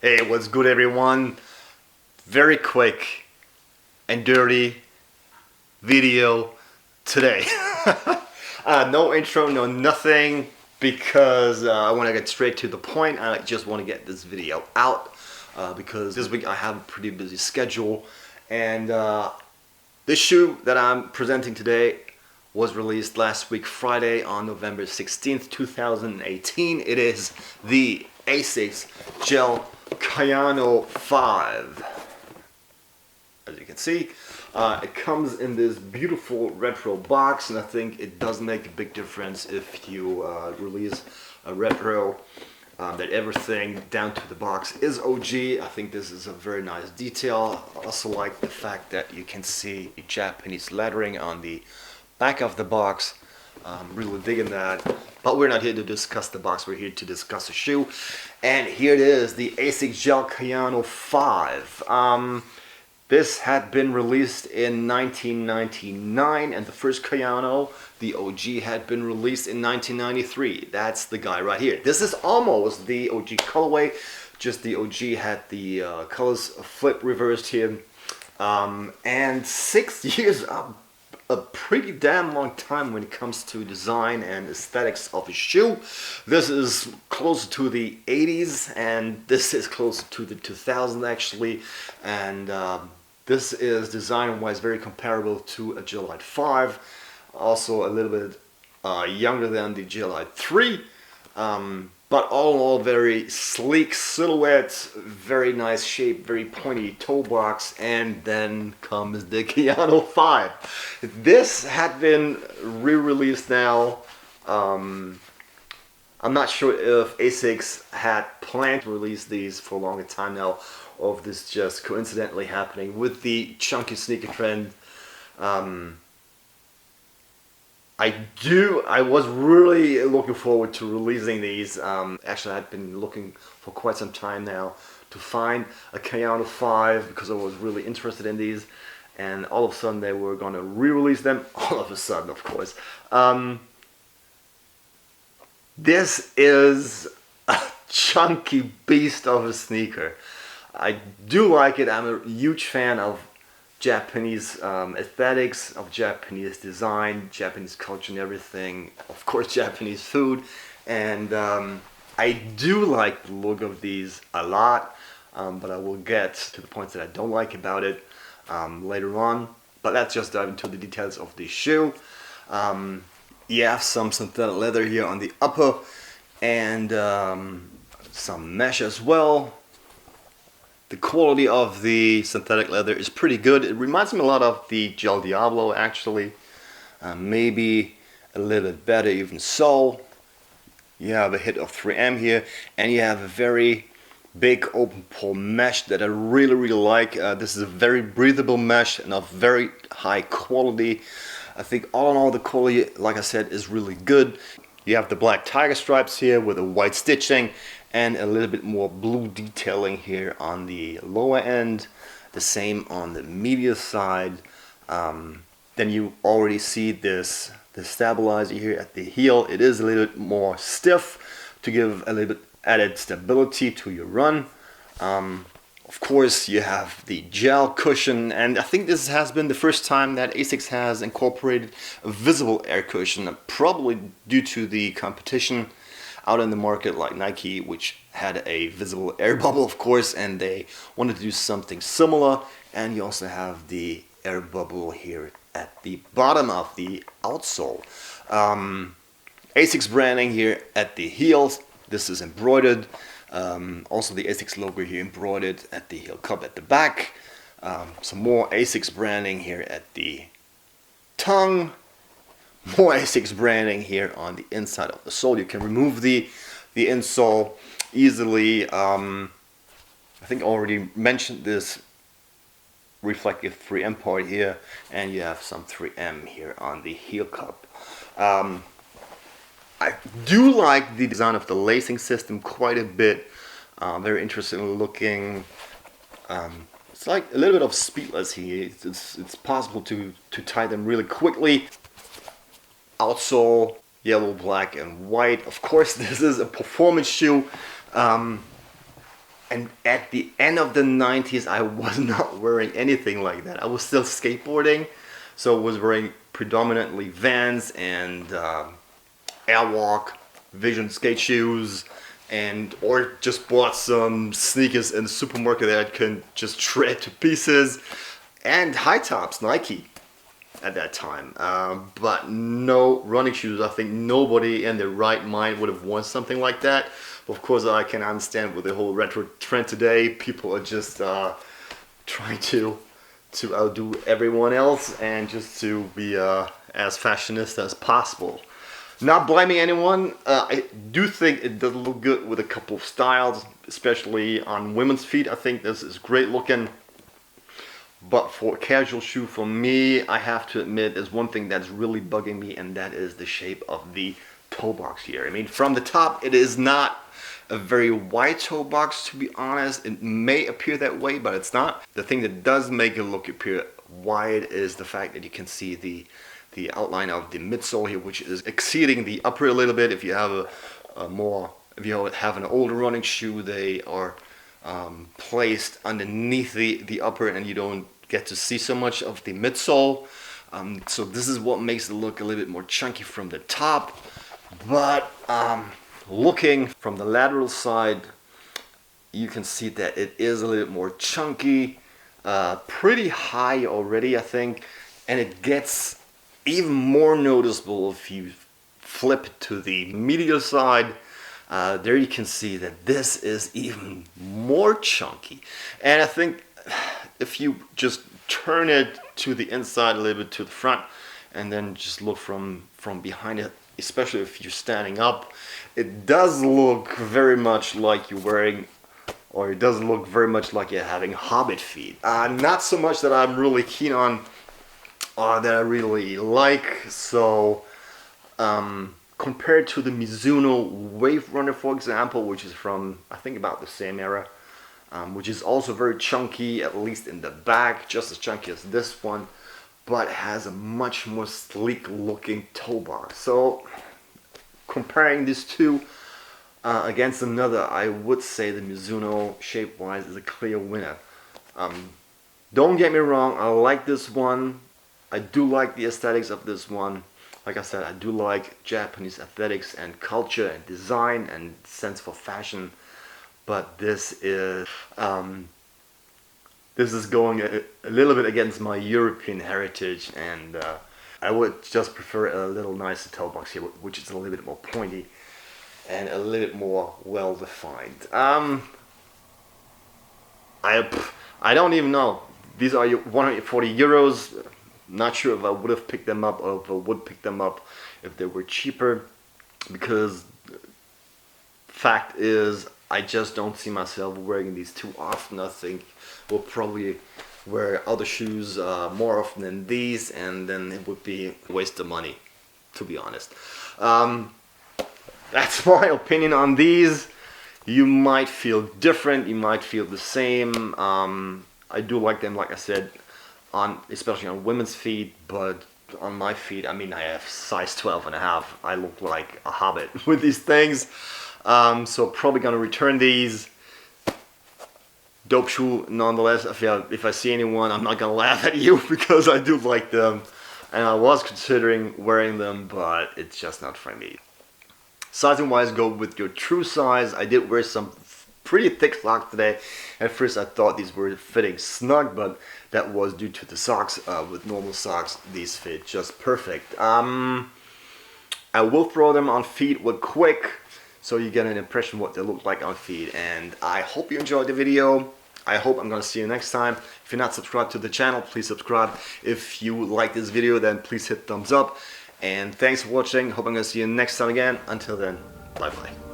Hey, what's good everyone? Very quick and dirty video today. No intro, no nothing, because I want to get straight to the point. I just want to get this video out because this week I have a pretty busy schedule, and this shoe that I'm presenting today was released last week Friday on November 16th, 2018. It is the Asics Gel Kayano 5. As you can see, it comes in this beautiful retro box, and I think it does make a big difference if you release a retro that everything down to the box is OG. I think this is a very nice detail. I also like the fact that you can see Japanese lettering on the back of the box. I'm really digging that. But we're not here to discuss the box, we're here to discuss the shoe. And here it is, the Asics Gel Kayano 5. This had been released in 1999, and the first Kayano, the OG, had been released in 1993. That's the guy right here. This is almost the OG colorway, just the OG had the colors flip reversed here. And 6 years up. A pretty damn long time when it comes to design and aesthetics of a shoe. This is closer to the 80s, and this is closer to the 2000s actually, and this is design-wise very comparable to a Gelite 5, also a little bit younger than the Gelite 3, but all in all very sleek silhouette, very nice shape, very pointy toe box, and then comes the Kayano 5. This had been re-released now. I'm not sure if Asics had planned to release these for a longer time now, or if this just coincidentally happening with the chunky sneaker trend. I was really looking forward to releasing these. Actually, I'd been looking for quite some time now to find a Kayano 5 because I was really interested in these, and all of a sudden they were going to re-release them. All of a sudden, of course. This is a chunky beast of a sneaker. I do like it. I'm a huge fan of Japanese aesthetics, of Japanese design, Japanese culture and everything, of course Japanese food, and I do like the look of these a lot, but I will get to the points that I don't like about it later on. But let's just dive into the details of the shoe. You have some synthetic leather here on the upper, and some mesh as well. The quality of the synthetic leather is pretty good. It reminds me a lot of the Gel Diablo actually. Maybe a little bit better even so. You have a hit of 3M here, and you have a very big open pore mesh that I really like. This is a very breathable mesh and of very high quality. I think all in all the quality, like I said, is really good. You have the black tiger stripes here with a white stitching and a little bit more blue detailing here on the lower end. The same on the medial side. Then you already see the stabilizer here at the heel. It is a little bit more stiff to give a little bit added stability to your run. Of course, you have the gel cushion, and I think this has been the first time that Asics has incorporated a visible air cushion, probably due to the competition out in the market like Nike, which had a visible air bubble, of course, and they wanted to do something similar. And you also have the air bubble here at the bottom of the outsole. Asics branding here at the heels. This is embroidered. Also the Asics logo here embroidered at the heel cup at the back. Some more Asics branding here at the tongue. More Asics branding here on the inside of the sole. You can remove the insole easily. I think I already mentioned this reflective 3M part here, and you have some 3M here on the heel cup. I do like the design of the lacing system quite a bit. Very interesting looking. It's like a little bit of speedless here. It's possible to tie them really quickly. Outsole, yellow, black, and white. Of course, this is a performance shoe. And at the end of the 90s, I was not wearing anything like that. I was still skateboarding, so I was wearing predominantly Vans and Airwalk Vision skate shoes, and or just bought some sneakers in the supermarket that I can just shred to pieces, and high tops, Nike at that time, but no running shoes. I think nobody in their right mind would have worn something like that. Of course, I can understand with the whole retro trend today, people are just trying to outdo everyone else and just to be as fashionista as possible. Not blaming anyone, I do think it does look good with a couple of styles, especially on women's feet. I think this is great looking. But for a casual shoe, for me, I have to admit, there's one thing that's really bugging me, and that is the shape of the toe box here. I mean, from the top, it is not a very wide toe box, to be honest. It may appear that way, but it's not. The thing that does make it look appear wide is the fact that you can see the outline of the midsole here, which is exceeding the upper a little bit. If you have if you have an older running shoe, they are placed underneath the upper, and you don't get to see so much of the midsole. So this is what makes it look a little bit more chunky from the top. But looking from the lateral side, you can see that it is a little bit more chunky, pretty high already, I think, and it gets even more noticeable if you flip it to the medial side. There you can see that this is even more chunky, and I think if you just turn it to the inside a little bit to the front and then just look from behind it, especially if you're standing up, it does look very much like you're wearing, or it does look very much like you're having hobbit feet. Not so much that I'm really keen on, that I really like. So compared to the Mizuno Wave Runner, for example, which is from, I think, about the same era, which is also very chunky, at least in the back, just as chunky as this one, but has a much more sleek looking toe box. So comparing these two against another, I would say the Mizuno shape wise is a clear winner. Don't get me wrong, I like this one. I do like the aesthetics of this one. Like I said, I do like Japanese aesthetics and culture and design and sense for fashion, but this is going a little bit against my European heritage, and I would just prefer a little nicer toe box here, which is a little bit more pointy and a little bit more well defined. I don't even know. These are 140 euros. Not sure if I would have picked them up, or if I would pick them up if they were cheaper, because fact is I just don't see myself wearing these too often. I think we'll probably wear other shoes more often than these, and then it would be a waste of money, to be honest. That's my opinion on these. You might feel different, you might feel the same. I do like them, like I said, especially on women's feet, but on my feet, I mean, I have size 12 and a half. I look like a hobbit with these things. So probably gonna return these. Dope shoe nonetheless. If I see anyone, I'm not gonna laugh at you, because I do like them, and I was considering wearing them, but it's just not for me. Sizing wise, go with your true size. I did wear some pretty thick socks today. At first I thought these were fitting snug, but that was due to the socks. With normal socks, these fit just perfect. I will throw them on feet real quick, so you get an impression what they look like on feet. And I hope you enjoyed the video. I hope I'm gonna see you next time. If you're not subscribed to the channel, please subscribe. If you like this video, then please hit thumbs up. And thanks for watching. Hope I'm gonna see you next time again. Until then, bye bye.